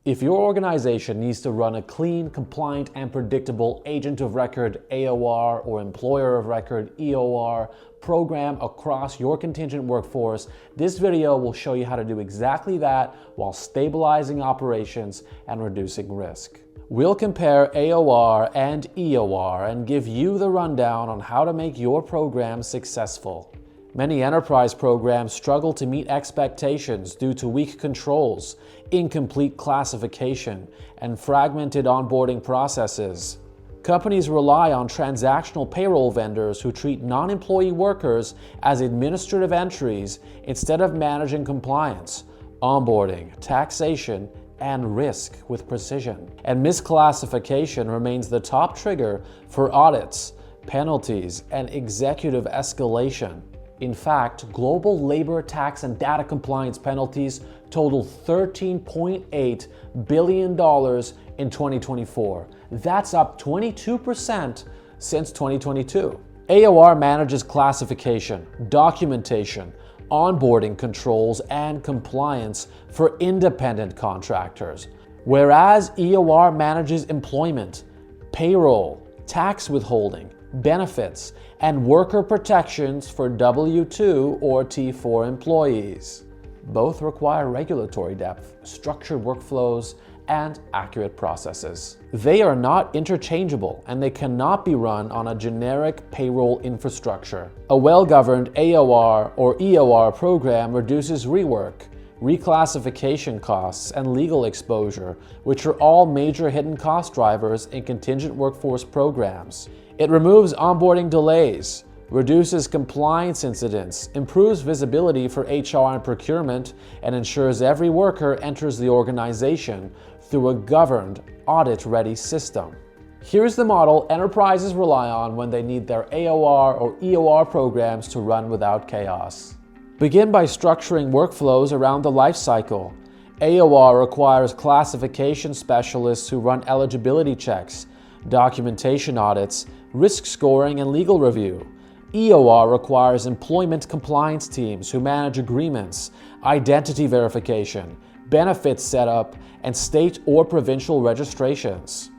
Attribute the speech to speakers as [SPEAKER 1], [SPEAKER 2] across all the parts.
[SPEAKER 1] If your organization needs to run a clean, compliant, and predictable agent of record AOR or employer of record EOR program across your contingent workforce, this video will show you how to do exactly that while stabilizing operations and reducing risk. We'll compare AOR and EOR and give you the rundown on how to make your program successful. Many enterprise programs struggle to meet expectations due to weak controls, incomplete classification, and fragmented onboarding processes. Companies rely on transactional payroll vendors who treat non-employee workers as administrative entries instead of managing compliance, onboarding, taxation, and risk with precision. And misclassification remains the top trigger for audits, penalties, and executive escalation. In fact, global labor, tax, and data compliance penalties total $13.8 billion in 2024. That's up 22% since 2022. AOR manages classification, documentation, onboarding controls, and compliance for independent contractors, whereas EOR manages employment, payroll, tax withholding, benefits, and worker protections for W-2 or T4 employees. Both require regulatory depth, structured workflows, and accurate processes. They are not interchangeable, and they cannot be run on a generic payroll infrastructure. A well-governed AOR or EOR program reduces rework, reclassification costs, and legal exposure, which are all major hidden cost drivers in contingent workforce programs. It removes onboarding delays, reduces compliance incidents, improves visibility for HR and procurement, and ensures every worker enters the organization through a governed, audit-ready system. Here's the model enterprises rely on when they need their AOR or EOR programs to run without chaos. Begin by structuring workflows around the life cycle. AOR requires classification specialists who run eligibility checks, documentation audits, risk scoring, and legal review. EOR requires employment compliance teams who manage agreements, identity verification, benefits setup, and state or provincial registrations.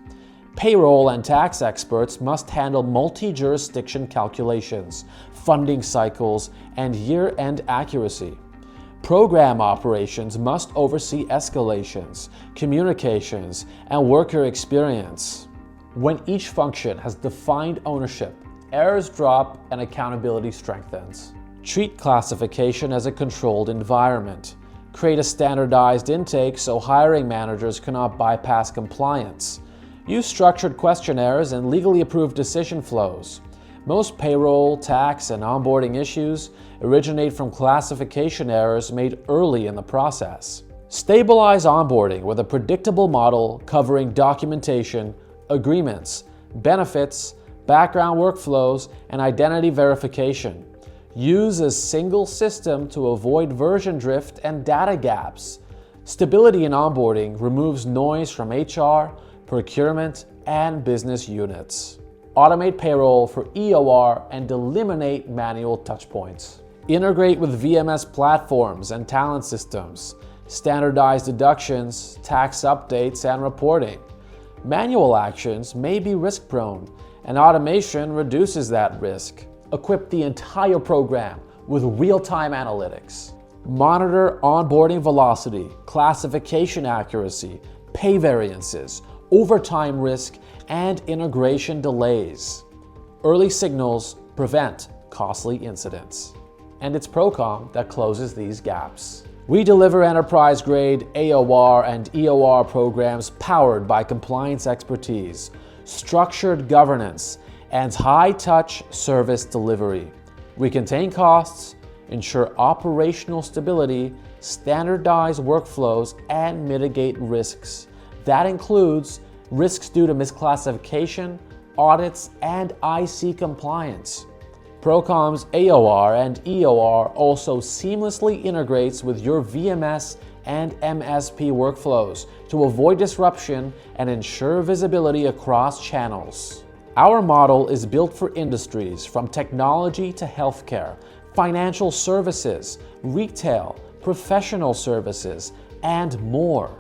[SPEAKER 1] Payroll and tax experts must handle multi-jurisdiction calculations, funding cycles, and year-end accuracy. Program operations must oversee escalations, communications, and worker experience. When each function has defined ownership, errors drop and accountability strengthens. Treat classification as a controlled environment. Create a standardized intake so hiring managers cannot bypass compliance. Use structured questionnaires and legally approved decision flows. Most payroll, tax, and onboarding issues originate from classification errors made early in the process. Stabilize onboarding with a predictable model covering documentation, agreements, benefits, background workflows, and identity verification. Use a single system to avoid version drift and data gaps. Stability in onboarding removes noise from HR, procurement, and business units. Automate payroll for EOR and eliminate manual touchpoints. Integrate with VMS platforms and talent systems. Standardize deductions, tax updates, and reporting. Manual actions may be risk-prone, and automation reduces that risk. Equip the entire program with real-time analytics. Monitor onboarding velocity, classification accuracy, pay variances, overtime risk, and integration delays. Early signals prevent costly incidents. And it's Procom that closes these gaps. We deliver enterprise-grade AOR and EOR programs powered by compliance expertise, structured governance, and high-touch service delivery. We contain costs, ensure operational stability, standardize workflows, and mitigate risks. That includes risks due to misclassification, audits, and IC compliance. Procom's AOR and EOR also seamlessly integrates with your VMS and MSP workflows to avoid disruption and ensure visibility across channels. Our model is built for industries from technology to healthcare, financial services, retail, professional services, and more.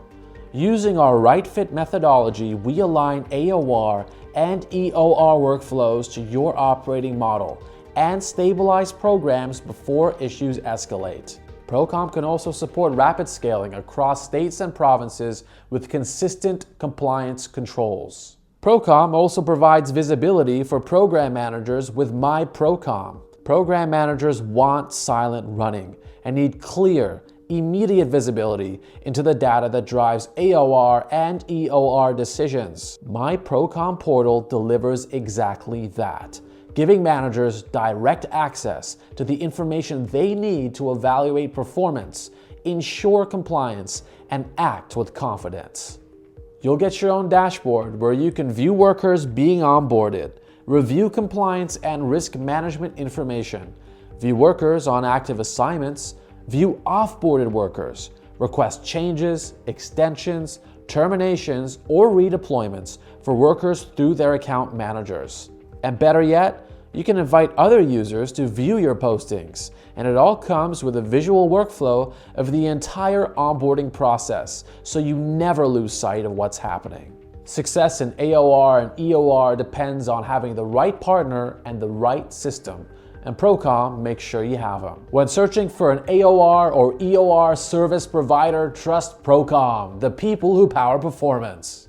[SPEAKER 1] Using our right fit methodology, we align AOR and EOR workflows to your operating model and stabilize programs before issues escalate. Procom can also support rapid scaling across states and provinces with consistent compliance controls. Procom also provides visibility for program managers with My Procom. Program managers want silent running and need clear, immediate visibility into the data that drives AOR and EOR decisions. My Procom portal delivers exactly that, giving managers direct access to the information they need to evaluate performance, ensure compliance, and act with confidence. You'll get your own dashboard where you can view workers being onboarded, review compliance and risk management information, view workers on active assignments, view off-boarded workers, request changes, extensions, terminations, or redeployments for workers through their account managers. And better yet, you can invite other users to view your postings, and it all comes with a visual workflow of the entire onboarding process, so you never lose sight of what's happening. Success in AOR and EOR depends on having the right partner and the right system, and Procom makes sure you have them. When searching for an AOR or EOR service provider, trust Procom, the people who power performance.